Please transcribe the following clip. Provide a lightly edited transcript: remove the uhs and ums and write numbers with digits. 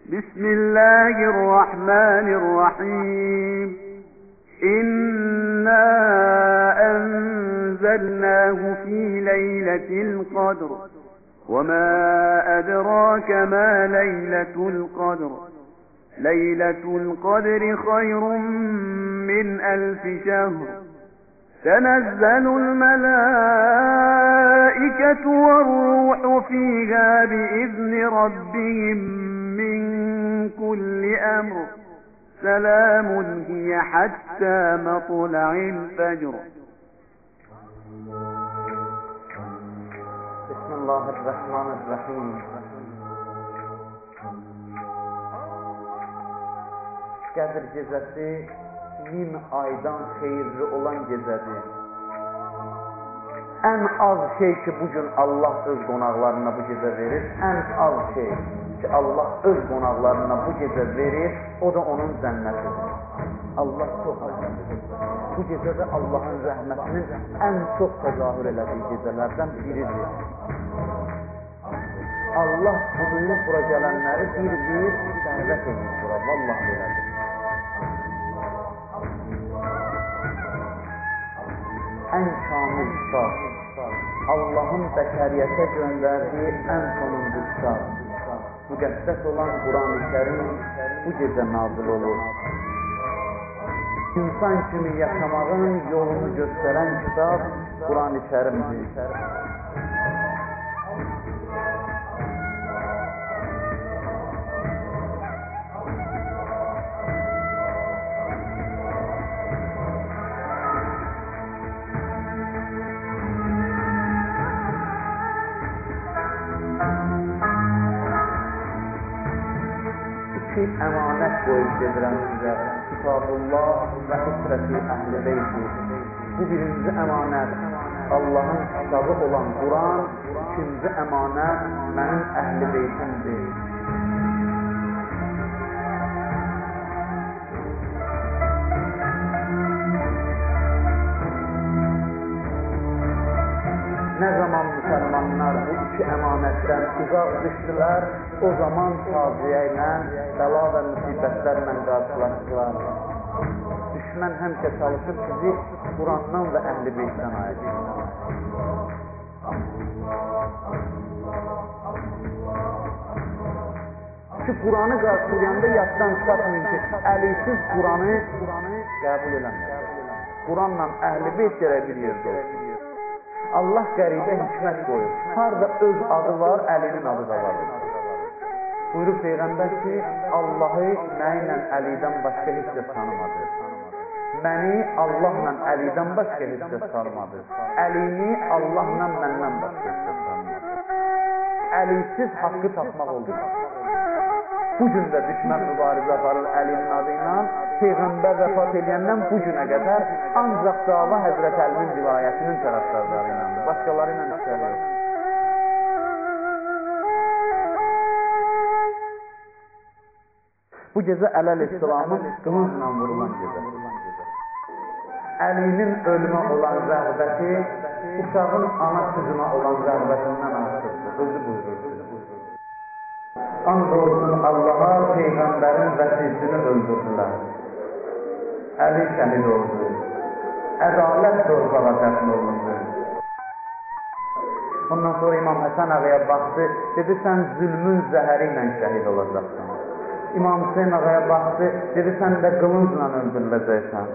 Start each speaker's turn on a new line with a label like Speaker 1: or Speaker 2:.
Speaker 1: بسم الله الرحمن الرحيم إنا أنزلناه في ليلة القدر وما أدراك ما ليلة القدر ليلة القدر خير من 1000 شهر تنزل الملائكة والروح فيها بإذن ربهم من كل أمر سلام هي حتى مطلع الفجر.
Speaker 2: بسم الله الرحمن الرحيم. Qədir gecəsi 1000 aydan xeyirli olan gecədir. Ən az şey ki bugün Allah öz qonaqlarına bu gecə verir, ən az şey ki Allah öz qonaqlarına bu gecə verir, o da onun cənnətidir. Allah çox azəlidir. Bu gecədə Allahın rəhmətinin ən çox təzahür elədiyi gecələrdən biridir. Allah bugün bura gələnləri bir dəvət edir bura, vallahi belədir. Ən kamil kitab, Allahın bəşəriyyətə göndərdiyi ən sonuncu kitab, müqəddəs olan Quran-ı Kərim bu gecə nazil olur. İnsan kimi yaşamağın yolunu göstərən kitab Quran-ı Kərimdir. Əmanət qoyub gedirəm sizə, Kitabullah və İsrəti Əhl-i Beyti. Bu birinci əmanət Allahın kitabı olan Quran, ikinci əmanət mənim Əhl-i Beytimdir. Nə zaman müsəlmanlar bu iki əmanətdən uzaq düşdülər, o zaman faciə ilə, bəla və müsibətlərlə qarşılaşdılar. Düşmən həmişə çalışır sizi Qurandan və Əhl-i Beytdən ayırır. Ki Quranı qarşılayanda yaddan çıxartmayın ki, əlisiz Quranı qəbul eləməyəcək. Quranla Əhl-i Beyt gərək bir yerdə olsun. Allah qəribə hikmət qoyur. Harada öz adı var, Əlinin adı da var. Buyurub Peyğəmbər ki, Allahı mənimlə Əlidən başqa heç kəs tanımadı. Məni Allahla Əlidən başqa heç kəs tanımadı. Əlini Allahla məndən başqa heç kəs tanımadı. Əlisiz haqqı tapmaq oldu. Bu gün də düşmən mübarizə aparır Əlinin adı ilə. Peyğəmbər vəfat edəndən bu günə qədər ancaq dava Həzrət Əlinin vilayətinin tərəfdarları iləndir. Başqaları ilə istəlir. Bu gecə Ələl-İslamın qılıncla vurulan gecə. Əlinin ölümə olan rəğbəti uşağın ana sözünə olan rəğbətindən artıqdır. Özü buyurur. And olsun Allaha Peyğəmbərin vəsiyyətini öldürdülər. Əli şəhid oldu. Ədalət torpağa dəfn olundu. Ondan sonra İmam Həsən ağaya baxdı, dedi sən zülmün zəhəri ilə şəhid olacaqsan. İmam Hüseyin ağaya baxdı, dedi sən də qılıncla öldürüləcəksən.